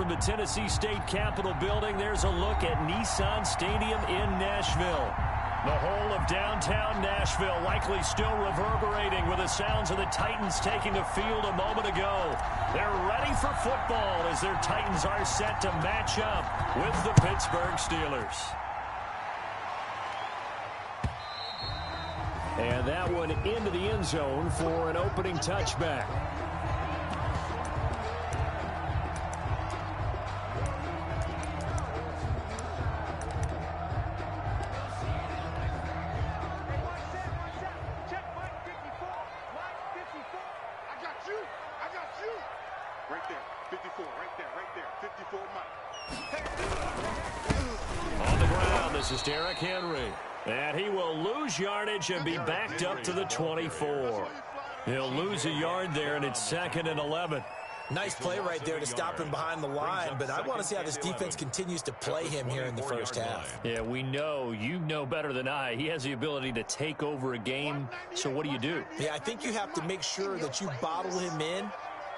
from the Tennessee State Capitol building. There's a look at Nissan Stadium in Nashville. The whole of downtown Nashville likely still reverberating with the sounds of the Titans taking the field a moment ago. They're ready for football as their Titans are set to match up with the Pittsburgh Steelers. And that one into the end zone for an opening touchback. And he will lose yardage and be backed up to the 24. He'll lose a yard there, and it's 2nd and 11. Nice play right there to stop him behind the line, but I want to see how this defense continues to play him here in the first half. Yeah, we know. You know better than I. He has the ability to take over a game, so what do? Yeah, I think you have to make sure that you bottle him in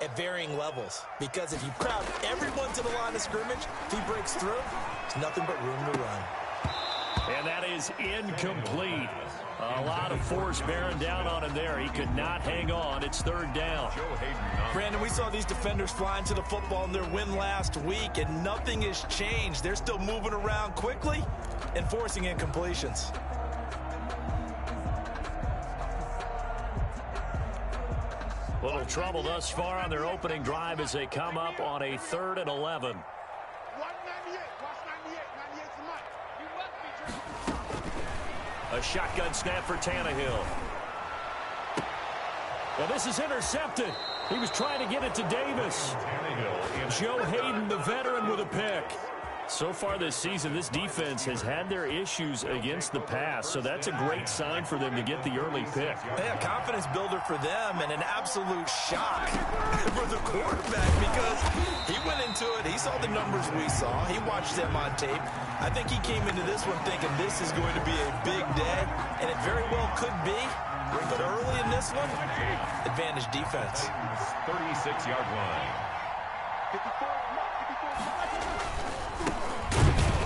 at varying levels, because if you crowd everyone to the line of scrimmage, if he breaks through, there's nothing but room to run. And that is incomplete. A lot of force bearing down on him there. He could not hang on. It's 3rd down. Brandon, we saw these defenders flying to the football in their win last week, and nothing has changed. They're still moving around quickly and forcing incompletions. Little trouble thus far on their opening drive as they come up on a 3rd and 11. A shotgun snap for Tannehill. Well, this is intercepted. He was trying to get it to Davis. Joe Hayden, the veteran, with a pick. So far this season, this defense has had their issues against the pass, so that's a great sign for them to get the early pick. Yeah, confidence builder for them and an absolute shock for the quarterback because he went into it. He saw the numbers we saw. He watched them on tape. I think he came into this one thinking this is going to be a big day, and it very well could be. But early in this one, advantage defense. 36-yard line.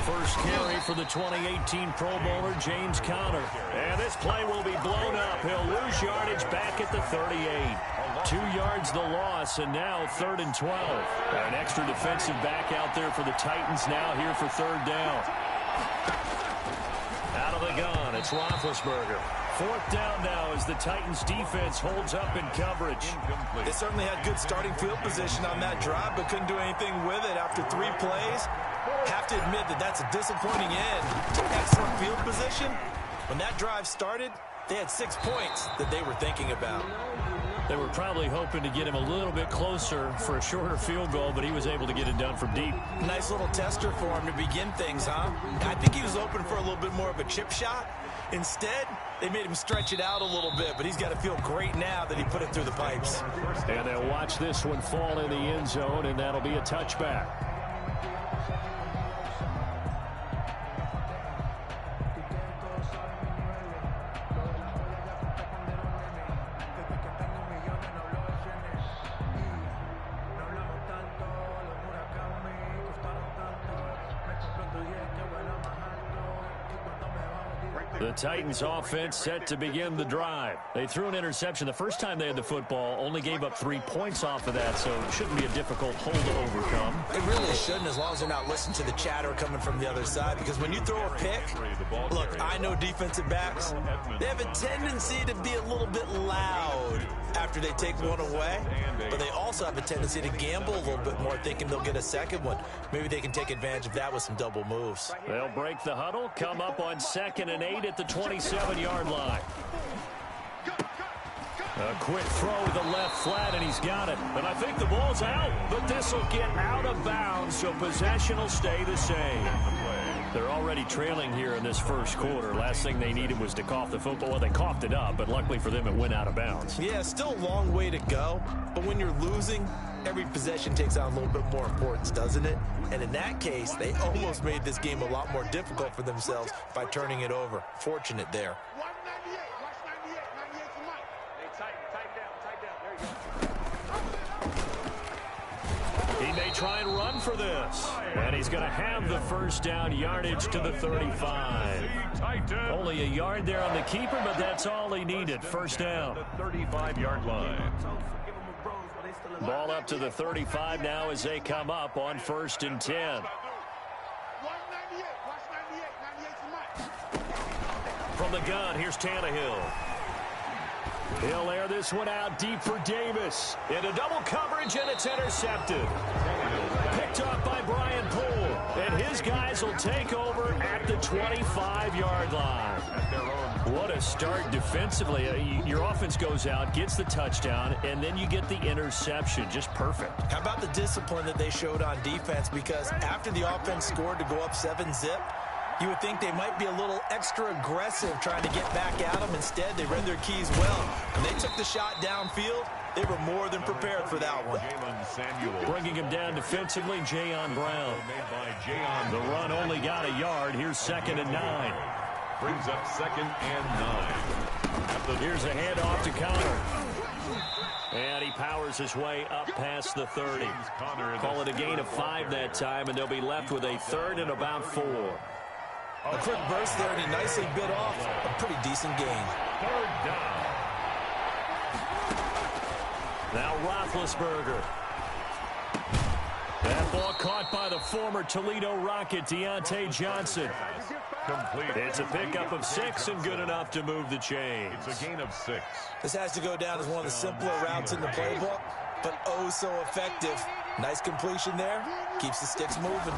First carry for the 2018 Pro Bowler, James Conner. And this play will be blown up. He'll lose yardage back at the 38. 2 yards the loss, and now 3rd and 12. An extra defensive back out there for the Titans now here for 3rd down. Out of the gun, it's Roethlisberger. 4th down now as the Titans defense holds up in coverage. They certainly had good starting field position on that drive, but couldn't do anything with it after 3 plays. Have to admit that that's a disappointing end to excellent field position. When that drive started, they had 6 points that they were thinking about. They were probably hoping to get him a little bit closer for a shorter field goal, but he was able to get it done from deep. Nice little tester for him to begin things, huh? I think he was open for a little bit more of a chip shot. Instead, they made him stretch it out a little bit, but he's got to feel great now that he put it through the pipes. And they'll watch this one fall in the end zone, and that'll be a touchback. The Titans offense set to begin the drive. They threw an interception the first time they had the football, only gave up 3 points off of that, so it shouldn't be a difficult hole to overcome. It really shouldn't, as long as they're not listening to the chatter coming from the other side, because when you throw a pick, look, I know defensive backs, they have a tendency to be a little bit loud after they take one away, but they also have a tendency to gamble a little bit more, thinking they'll get a second one. Maybe they can take advantage of that with some double moves. They'll break the huddle, come up on 2nd and 8 at the 27-yard line. A quick throw to the left flat, and he's got it. And I think the ball's out, but this will get out of bounds, so possession will stay the same. They're already trailing here in this first quarter. Last thing they needed was to cough the football. Well, they coughed it up, but luckily for them, it went out of bounds. Yeah, still a long way to go, but when you're losing, every possession takes on a little bit more importance, doesn't it? And in that case, they almost made this game a lot more difficult for themselves by turning it over. Fortunate there. He made try and run for this. And he's going to have the first down, yardage to the 35. Only a yard there on the keeper, but that's all he needed. First down. The 35-yard line. Ball up to the 35 now as they come up on 1st and 10. From the gun, here's Tannehill. He'll air this one out deep for Davis. Into double coverage, and it's intercepted. Picked off by Brian Poole. And his guys will take over at the 25-yard line. What a start defensively. Your offense goes out, gets the touchdown, and then you get the interception. Just perfect. How about the discipline that they showed on defense? Because after the offense scored to go up 7-zip, you would think they might be a little extra aggressive trying to get back at them. Instead, they read their keys well. When they took the shot downfield, they were more than prepared for that one. Bringing him down defensively, Jayon Brown. The run only got a yard. Here's 2nd and 9. Brings up 2nd and 9. Here's a handoff to Connor. And he powers his way up past the 30. Call it a gain of 5 that time, and they'll be left with a 3rd and about 4. A quick burst there, and he nicely bit off a pretty decent gain. 3rd down. Now Roethlisberger. That ball caught by the former Toledo Rocket, Deontay Johnson. Complete. It's a pickup of 6 and good enough to move the chains. It's a gain of 6. This has to go down as one of the simpler routes in the playbook, but oh so effective. Nice completion there. Keeps the sticks moving.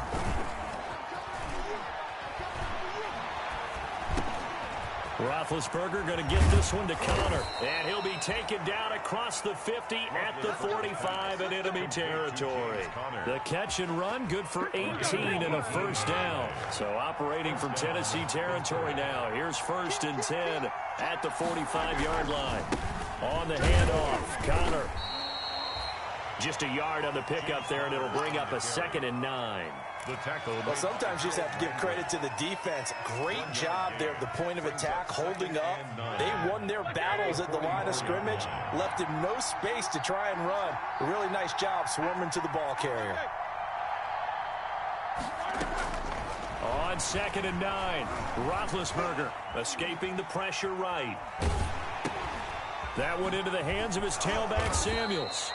Roethlisberger going to get this one to Connor. And he'll be taken down across the 50 at the 45 in enemy territory. The catch and run, good for 18 and a first down. So operating from Tennessee territory now. Here's 1st and 10 at the 45-yard line. On the handoff, Connor. Just a yard on the pickup there, and it'll bring up a 2nd and 9. The tackle. Well, sometimes you just have to give credit to the defense. Great job there at the point of attack, holding up. They won their battles at the line of scrimmage, left him no space to try and run. A really nice job swarming to the ball carrier. On 2nd and 9, Roethlisberger escaping the pressure right. That one into the hands of his tailback, Samuels.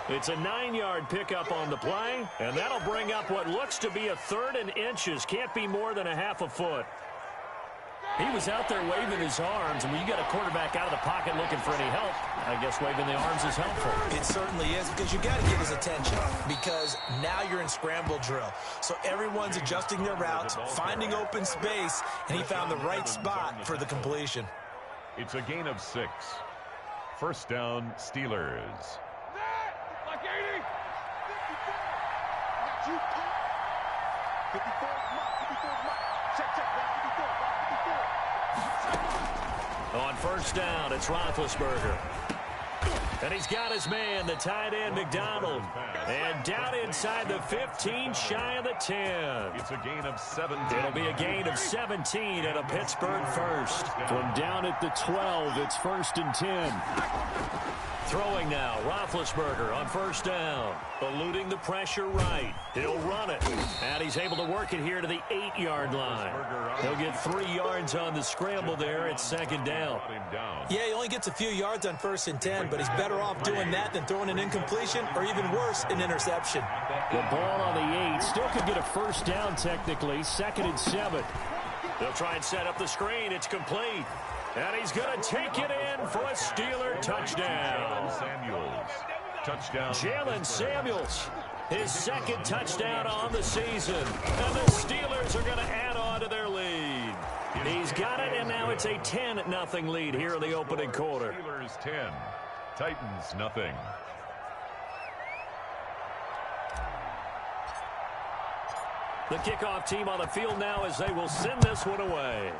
It's a 9-yard pickup on the play, and that'll bring up what looks to be a 3rd and inches. Can't be more than a half a foot. He was out there waving his arms, and when you got a quarterback out of the pocket looking for any help, I guess waving the arms is helpful. It certainly is, because you got to get his attention, because now you're in scramble drill. So everyone's adjusting their routes, finding open space, and he found the right spot for the completion. It's a gain of 6. First down, Steelers. On 1st down, it's Roethlisberger. And he's got his man, the tight end, McDonald. And down inside the 15, shy of the 10. It's a gain of 17. It'll be a gain of 17 and a Pittsburgh first. From down at the 12, it's 1st and 10. Throwing now, Roethlisberger on 1st down. Eluding the pressure right. He'll run it. And he's able to work it here to the 8-yard line. He'll get 3 yards on the scramble there. It's 2nd down. Yeah, he only gets a few yards on 1st and 10, but he's better off doing that than throwing an incompletion, or even worse, an interception. The ball on the 8 still could get a first down technically. 2nd and 7. They'll try and set up the screen. It's complete. And he's going to take it in for a Steeler touchdown. Touchdown. Jalen Samuels, his 2nd touchdown on the season. And the Steelers are going to add on to their lead. He's got it, and now it's a 10-0 lead here in the opening quarter. Steelers 10, Titans nothing. The kickoff team on the field now as they will send this one away.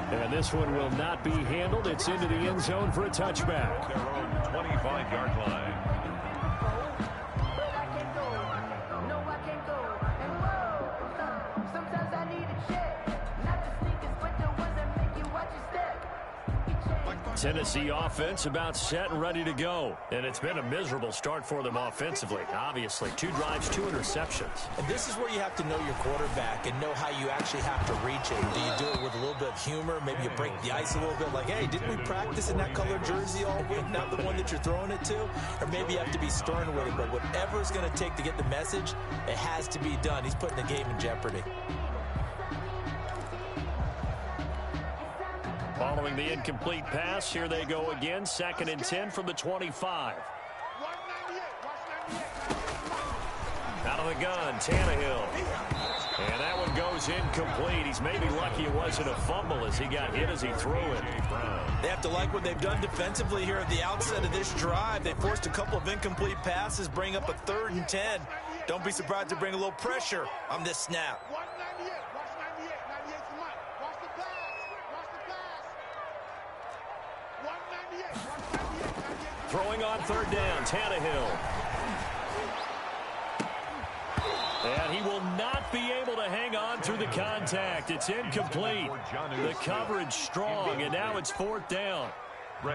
And this one will not be handled. It's into the end zone for a touchback. Their own 25-yard line. Tennessee offense about set and ready to go. And it's been a miserable start for them offensively, obviously. 2 drives, 2 interceptions. And this is where you have to know your quarterback and know how you actually have to reach it. Do you do it with a little bit of humor? Maybe you break the ice a little bit like, hey, didn't we practice in that colored jersey all week, not the one that you're throwing it to? Or maybe you have to be stern with it. But whatever it's going to take to get the message, it has to be done. He's putting the game in jeopardy. Following the incomplete pass, here they go again. 2nd and 10 from the 25. Out of the gun, Tannehill. And that one goes incomplete. He's maybe lucky it wasn't a fumble as he got hit as he threw it. They have to like what they've done defensively here at the outset of this drive. They forced a couple of incomplete passes, bring up a 3rd and 10. Don't be surprised to bring a little pressure on this snap. Throwing on 3rd down, Tannehill. And he will not be able to hang on through the contact. It's incomplete. The coverage strong, and now it's 4th down.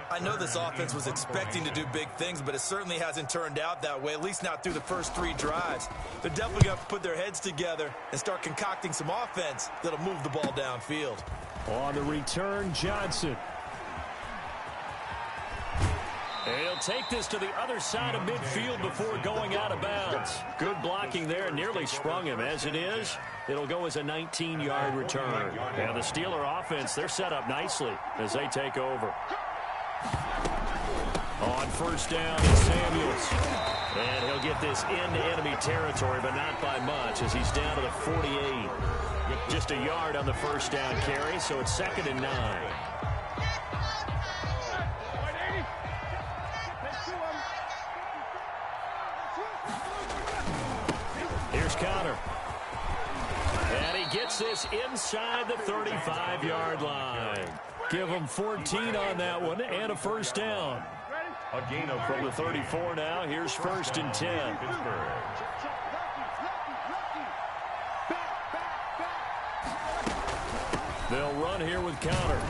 I know this offense was expecting to do big things, but it certainly hasn't turned out that way, at least not through the first 3 drives. They're definitely going to have to put their heads together and start concocting some offense that'll move the ball downfield. On the return, Johnson. And he'll take this to the other side of midfield before going out of bounds. Good blocking there, nearly sprung him. As it is, it'll go as a 19-yard return. And the Steeler offense, they're set up nicely as they take over. On 1st down, it's Samuels. And he'll get this into enemy territory, but not by much as he's down to the 48. Just a yard on the 1st down carry, so it's 2nd and 9. Here's Connor. And he gets this inside the 35-yard line. Give him 14 on that one and a 1st down. A gain of From the 34 now, here's 1st and 10. They'll run here with Connor.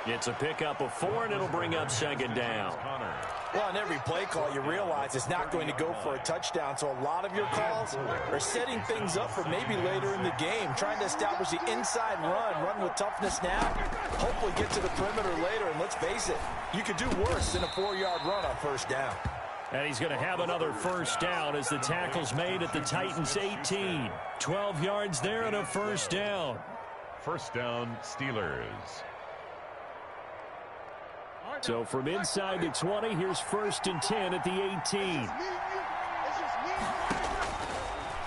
It's a pickup of 4, and it'll bring up 2nd down. Well, on every play call, you realize it's not going to go for a touchdown, so a lot of your calls are setting things up for maybe later in the game, trying to establish the inside run with toughness now, hopefully get to the perimeter later, and let's face it, you could do worse than a 4-yard run on 1st down. And he's going to have another 1st down as the tackle's made at the Titans' 18. 12 yards there and a 1st down. 1st down, Steelers. So from inside the 20, here's 1st and 10 at the 18.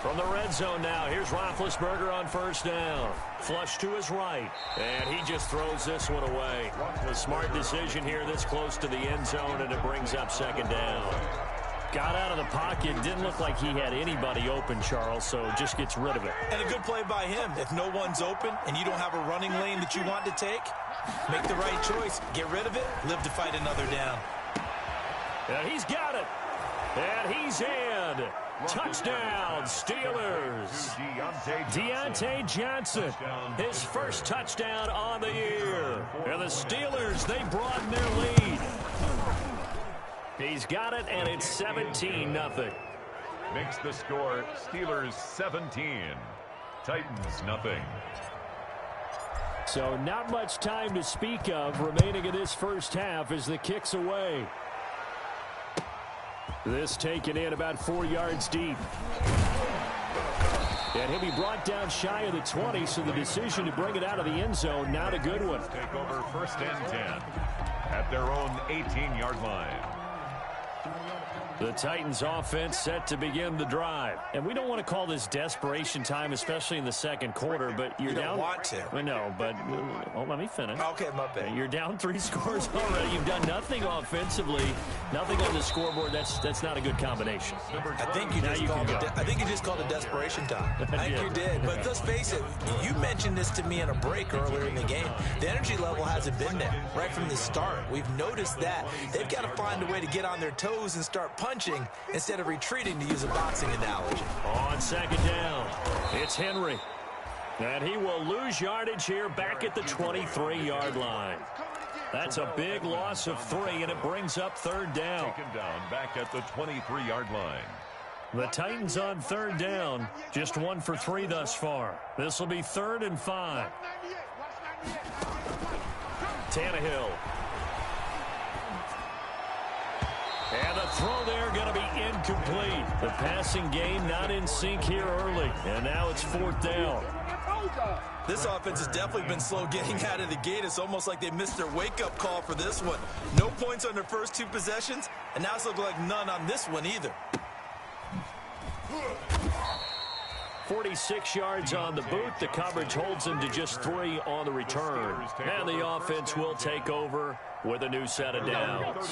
From the red zone now, here's Roethlisberger on 1st down. Flush to his right, and he just throws this one away. A smart decision here this close to the end zone, and it brings up 2nd down. Got out of the pocket, didn't look like he had anybody open, Charles, so just gets rid of it. And a good play by him. If no one's open and you don't have a running lane that you want to take, make the right choice. Get rid of it. Live to fight another down. And he's got it. And he's in. Touchdown, Steelers. Deontay Johnson, his 1st touchdown on the year. And the Steelers, they broaden their lead. He's got it, and it's 17-0. Makes the score Steelers 17. Titans nothing. So not much time to speak of remaining in this 1st half as the kick's away. This taken in about 4 yards deep. And he'll be brought down shy of the 20, so the decision to bring it out of the end zone, not a good one. Take over 1st and 10 at their own 18-yard line. The Titans offense set to begin the drive. And we don't want to call this desperation time, especially in the 2nd quarter, but you're You don't down. want to. I know, but let me finish. Okay, my bad. You're down 3 scores already. You've done nothing offensively, nothing on the scoreboard. That's not a good combination. I think you just called it desperation time. I think you did. But let's face it, you mentioned this to me in a break earlier in the game. The energy level hasn't been there right from the start. We've noticed that. They've got to find a way to get on their toes and start punching instead of retreating, to use a boxing analogy. On 2nd down, it's Henry. And he will lose yardage here back at the 23-yard line. That's a big loss of 3, and it brings up third down. Taken down back at the 23-yard line. The Titans on third down, just 1 for 3 thus far. This will be 3rd and 5. Tannehill. And the throw there going to be incomplete. The passing game not in sync here early. And now it's 4th down. This offense has definitely been slow getting out of the gate. It's almost like they missed their wake-up call for this one. No points on their first 2 possessions, and now it's looking like none on this one either. 46 yards on the boot. The coverage holds him to just 3 on the return. And the offense will take over with a new set of downs.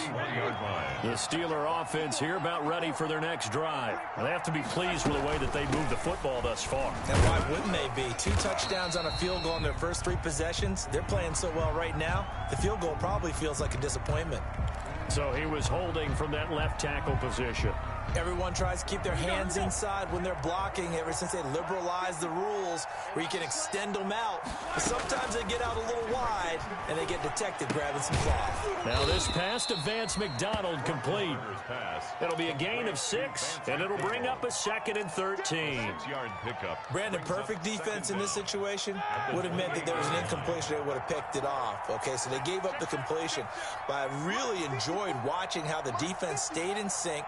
The Steeler offense here about ready for their next drive. They have to be pleased with the way that they moved the football thus far. And why wouldn't they be? 2 touchdowns on a field goal in their first 3 possessions. They're playing so well right now, the field goal probably feels like a disappointment. So he was holding from that left tackle position. Everyone tries to keep their hands inside when they're blocking ever since they liberalized the rules where you can extend them out. But sometimes they get out a little wide and they get detected grabbing some cloth. Now this pass to Vance McDonald complete. It'll be a gain of 6, and it'll bring up a 2nd and 13. 6-yard pickup. Brandon, perfect defense in this situation would have meant that there was an incompletion. They would have picked it off. Okay, so they gave up the completion. But I really enjoyed watching how the defense stayed in sync,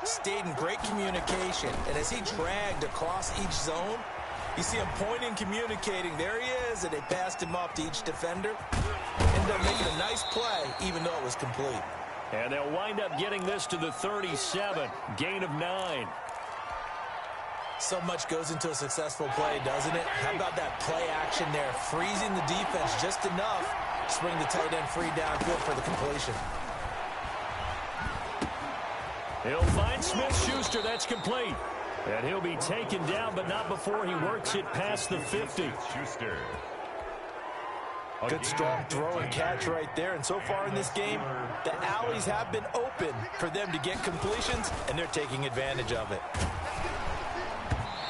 stayed in great communication, and as he dragged across each zone, you see him pointing, communicating. There he is, and they passed him off to each defender. Ended up making a nice play, even though it was complete. And they'll wind up getting this to the 37, gain of 9. So much goes into a successful play, doesn't it? How about that play action there, freezing the defense just enough to bring the tight end free downfield for the completion. He'll find Smith-Schuster. That's complete. And he'll be taken down, but not before he works it past the 50. Schuster. Good strong throw and catch right there. And so far in this game, the alleys have been open for them to get completions, and they're taking advantage of it.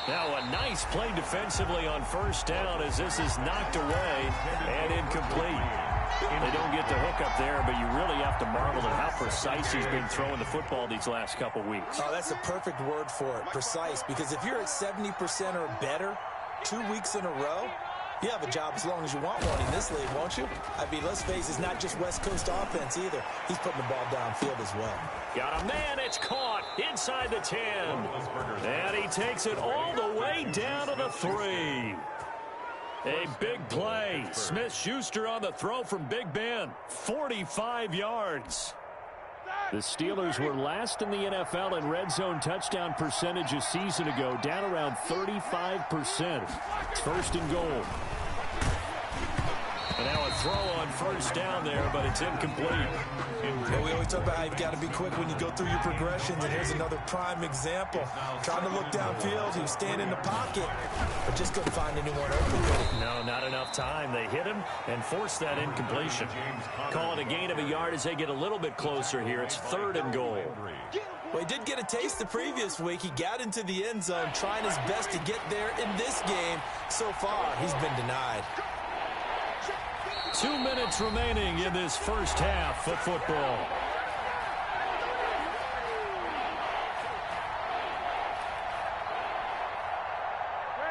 Now a nice play defensively on first down as this is knocked away and incomplete. They don't get the hook up there, but you really have to marvel at how precise he's been throwing the football these last couple weeks. Oh, that's a perfect word for it, precise, because if you're at 70% or better 2 weeks in a row, you have a job as long as you want one in this league, won't you? I mean, let's face it, it's not just West Coast offense either. He's putting the ball downfield as well. Got a man, it's caught inside the 10. And he takes it all the way down to the 3. A big play. Smith-Schuster on the throw from Big Ben. 45 yards. The Steelers were last in the NFL in red zone touchdown percentage a season ago, down around 35%. It's 1st and goal. And now a throw on first down there, but it's incomplete. Yeah, we always talk about how you've got to be quick when you go through your progressions, and here's another prime example. Trying to look downfield, he was staying in the pocket, but just couldn't find anyone open. No, not enough time. They hit him and forced that incompletion. Call it a gain of a yard as they get a little bit closer here. It's 3rd and goal. Well, he did get a taste the previous week. He got into the end zone, trying his best to get there in this game. So far, he's been denied. 2 minutes remaining in this first half of football.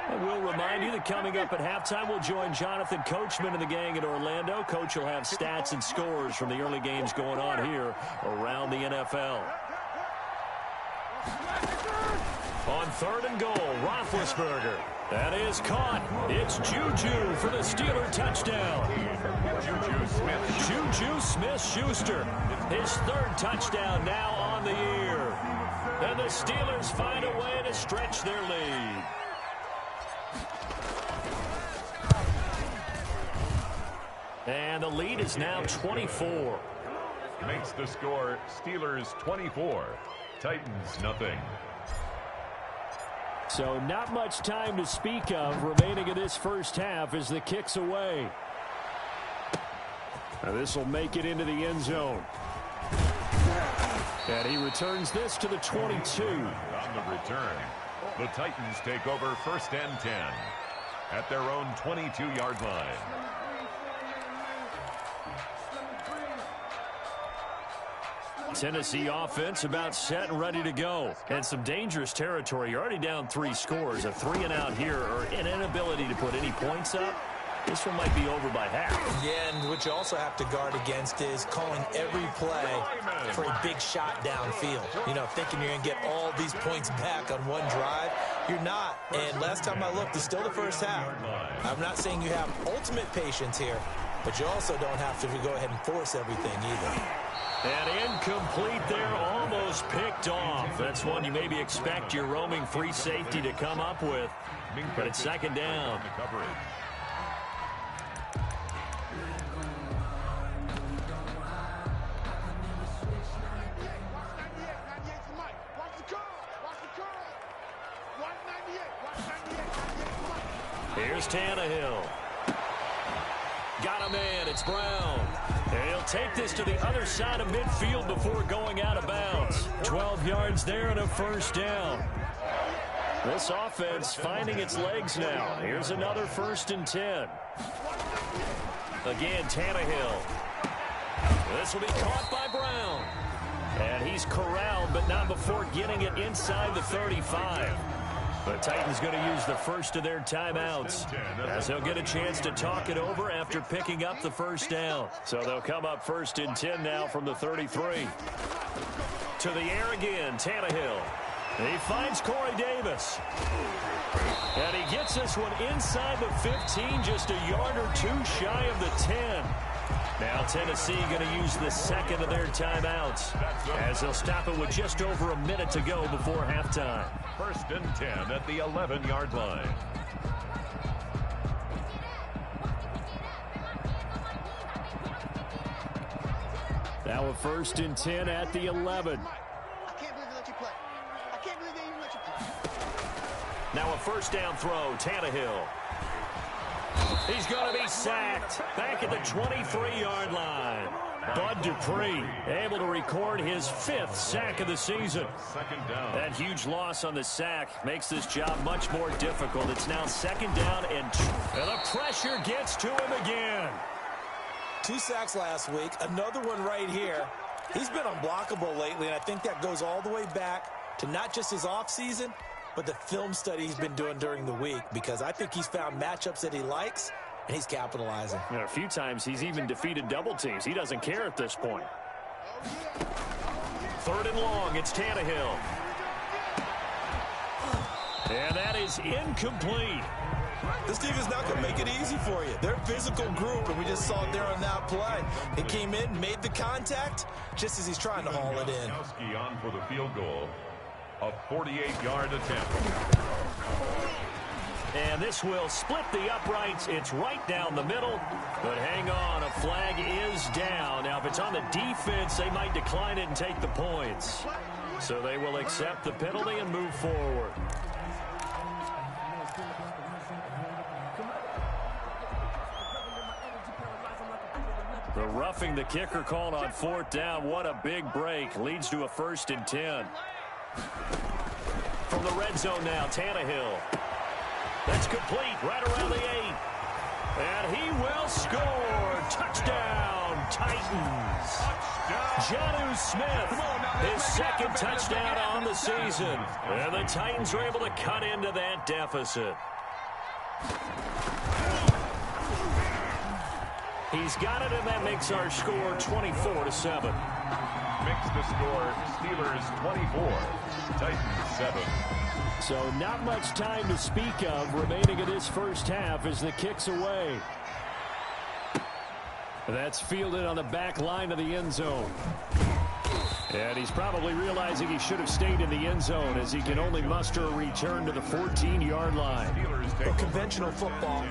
And we'll remind you that coming up at halftime, we'll join Jonathan Coachman and the gang in Orlando. Coach will have stats and scores from the early games going on here around the NFL. On 3rd and goal, Roethlisberger. That is caught. It's Juju for the Steeler touchdown. Juju Smith-Schuster. His 3rd touchdown now on the year. And the Steelers find a way to stretch their lead. And the lead is now 24. Makes the score Steelers 24, Titans nothing. So not much time to speak of remaining in this first half as the kick's away. Now this will make it into the end zone. And he returns this to the 22. On the return, the Titans take over 1st and 10. at their own 22-yard line. Tennessee offense about set and ready to go. And some dangerous territory. You're already down 3 scores. A 3-and-out here or an inability to put any points up. This one might be over by half. Yeah, and what you also have to guard against is calling every play for a big shot downfield. You know, thinking you're going to get all these points back on one drive. You're not. And last time I looked, it's still the first half. I'm not saying you have ultimate patience here, but you also don't have to go ahead and force everything either. And incomplete there, almost picked off. That's one you maybe expect your roaming free safety to come up with. But it's second down. Here's Tannehill. Got a man, it's Brown. And he'll take this to the other side of midfield before going out of bounds. 12 yards there and a first down. This offense finding its legs now. Here's another 1st and 10. Again, Tannehill. This will be caught by Brown. And he's corralled, but not before getting it inside the 35. The Titans going to use the first of their timeouts as they'll get a chance to talk it over after picking up the first down. So they'll come up 1st and 10 now from the 33. To the air again, Tannehill. He finds Corey Davis. And he gets this one inside the 15, just a yard or 2 shy of the 10. Now Tennessee going to use the second of their timeouts as they'll stop it with just over a minute to go before halftime. 1st and 10 at the 11-yard line. Now a 1st and 10 at the 11. Now a first down throw, Tannehill. He's going to be sacked back at the 23-yard line. Bud Dupree able to record his 5th sack of the season. Second down. That huge loss on the sack makes this job much more difficult. It's now 2nd down and the pressure gets to him again. 2 sacks last week, another one right here. He's been unblockable lately, and I think that goes all the way back to not just his offseason, but the film study he's been doing during the week, because I think he's found matchups that he likes, and he's capitalizing. A few times he's even defeated double teams. He doesn't care at this point. 3rd and long, it's Tannehill. And that is incomplete. This team is not going to make it easy for you. They're a physical group, and we just saw it there on that play. He came in, made the contact, just as he's trying to haul it in. On for the field goal. A 48-yard attempt. And this will split the uprights. It's right down the middle. But hang on, a flag is down. Now, if it's on the defense, they might decline it and take the points. So they will accept the penalty and move forward. The roughing the kicker called on 4th down. What a big break. Leads to a 1st and 10. From the red zone now, Tannehill. That's complete right around the 8. And he will score. Touchdown, Titans. Jonnu Smith, his 2nd touchdown on the season. And the Titans are able to cut into that deficit. He's got it, and that makes our score 24-7. Makes the score Steelers 24, Titans 7. So not much time to speak of remaining in this first half as the kick's away. That's fielded on the back line of the end zone. And he's probably realizing he should have stayed in the end zone as he can only muster a return to the 14-yard line. Well, conventional football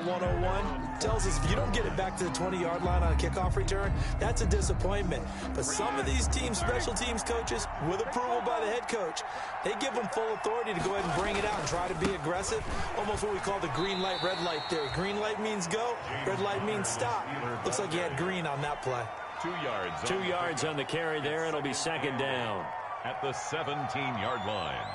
101, tells us if you don't get it back to the 20-yard line on a kickoff return, that's a disappointment. But some of these teams, special teams coaches, with approval by the head coach, they give them full authority to go ahead and bring it out and try to be aggressive. Almost what we call the green light, red light theory. Green light means go, red light means stop. Looks like he had green on that play. 2 yards. 2 yards on the carry there. It'll be 2nd down. At the 17-yard line.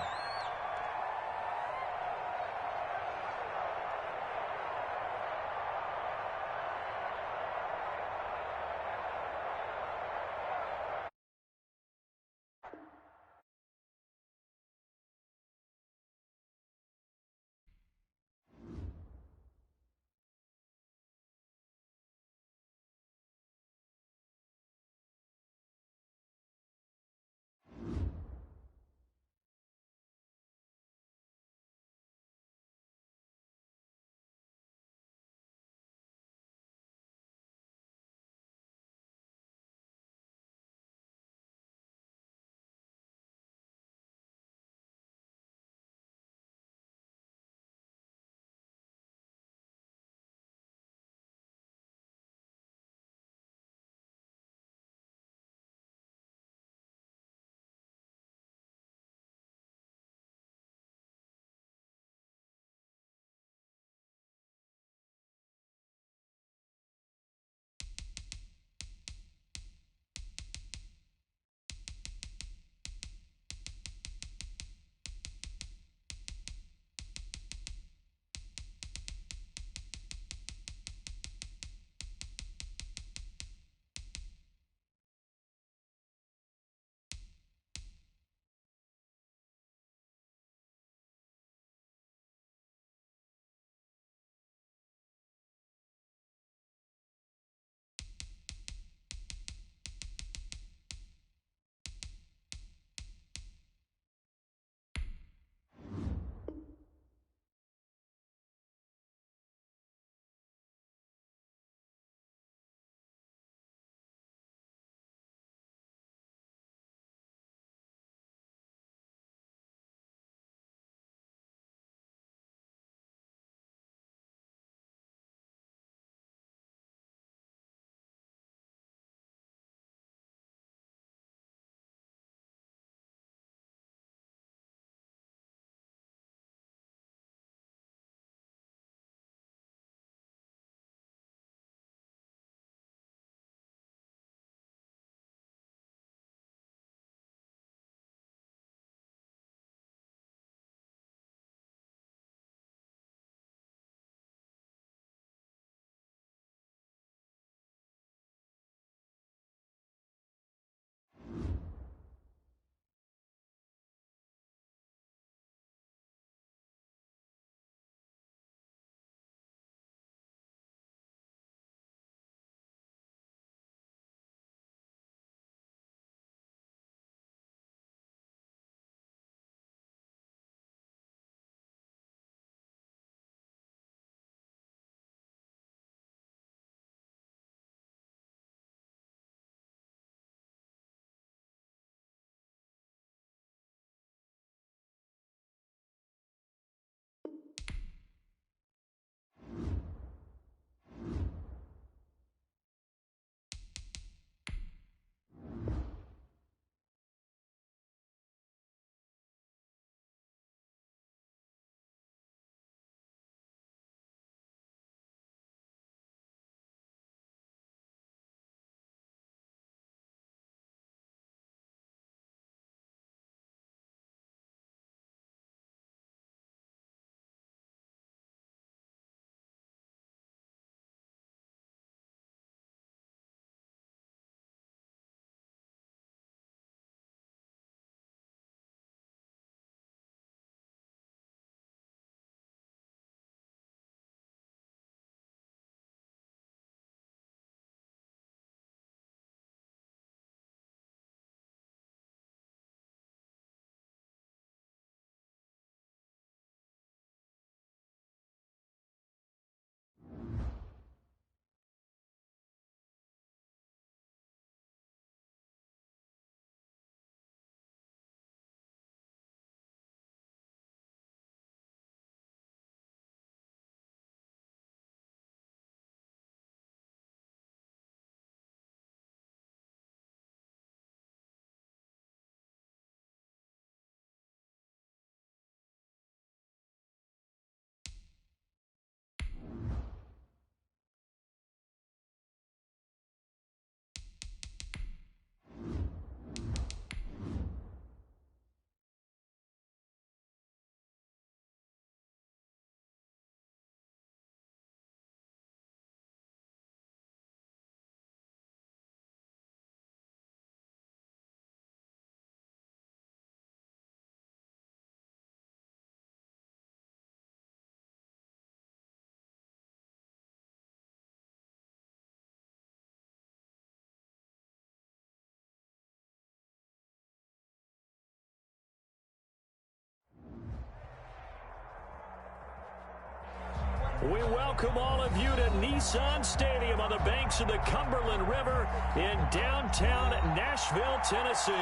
We welcome all of you to Nissan Stadium on the banks of the Cumberland River in downtown Nashville, Tennessee.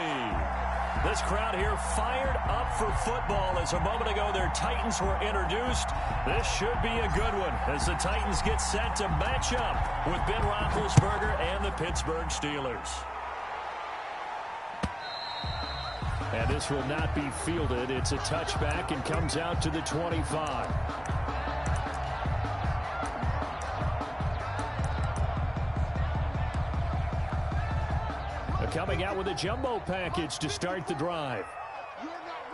This crowd here fired up for football as a moment ago their Titans were introduced. This should be a good one as the Titans get set to match up with Ben Roethlisberger and the Pittsburgh Steelers. And this will not be fielded. It's a touchback and comes out to the 25. Coming out with a jumbo package to start the drive. You're not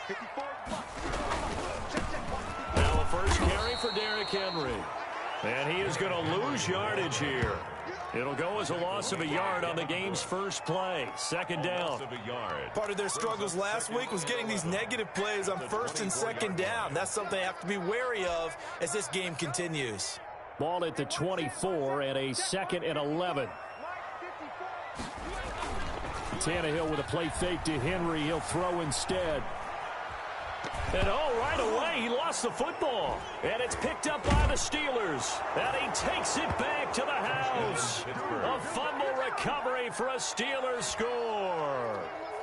ready. Now a first carry for Derrick Henry. And he is going to lose yardage here. It'll go as a loss of a yard on the game's first play. Second down. Part of their struggles last week was getting these negative plays on first and second down. That's something they have to be wary of as this game continues. Ball at the 24 and a 2nd and 11. Tannehill with a play fake to Henry. He'll throw instead. And right away, he lost the football. And it's picked up by the Steelers. And he takes it back to the house. A fumble recovery for a Steelers score.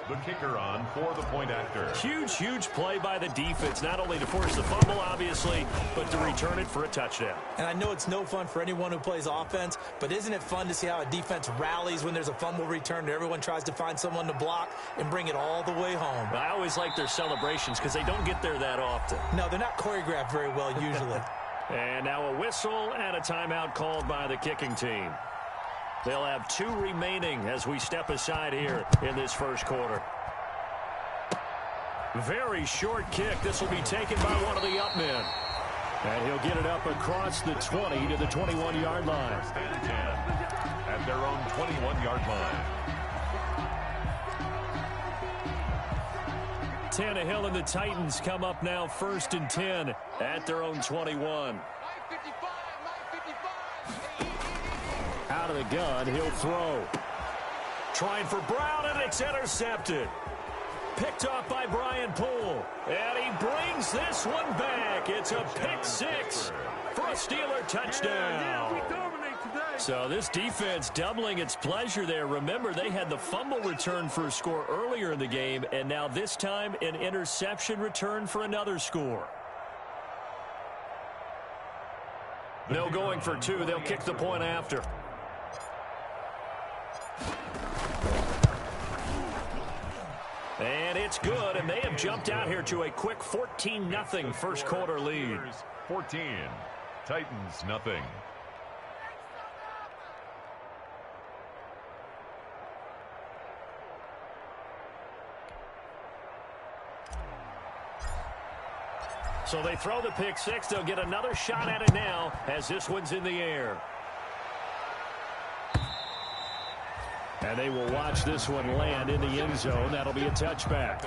The kicker on for the point after. Huge play by the defense, not only to force the fumble, obviously, but to return it for a touchdown. And I know it's no fun for anyone who plays offense, but isn't it fun to see how a defense rallies when there's a fumble return and everyone tries to find someone to block and bring it all the way home? I always like their celebrations because they don't get there that often. No, they're not choreographed very well usually. And now a whistle and a timeout called by the kicking team. They'll have 2 remaining as we step aside here in this first quarter. Very short kick. This will be taken by one of the up men. And he'll get it up across the 20 to the 21-yard line. First and 10 at their own 21-yard line. Tannehill and the Titans come up now 1st and 10 at their own 21. Out of the gun, he'll throw. Trying for Brown, and it's intercepted. Picked off by Brian Poole. And he brings this one back. It's a pick 6 for a Steeler touchdown. So this defense doubling its pleasure there. Remember, they had the fumble return for a score earlier in the game, and now this time an interception return for another score. No going for 2. They'll kick the point after. And it's good, and they have jumped out here to a quick 14-0 first quarter lead. 14, Titans nothing. So they throw the pick 6. They'll get another shot at it now as this one's in the air. And they will watch this one land in the end zone. That'll be a touchback.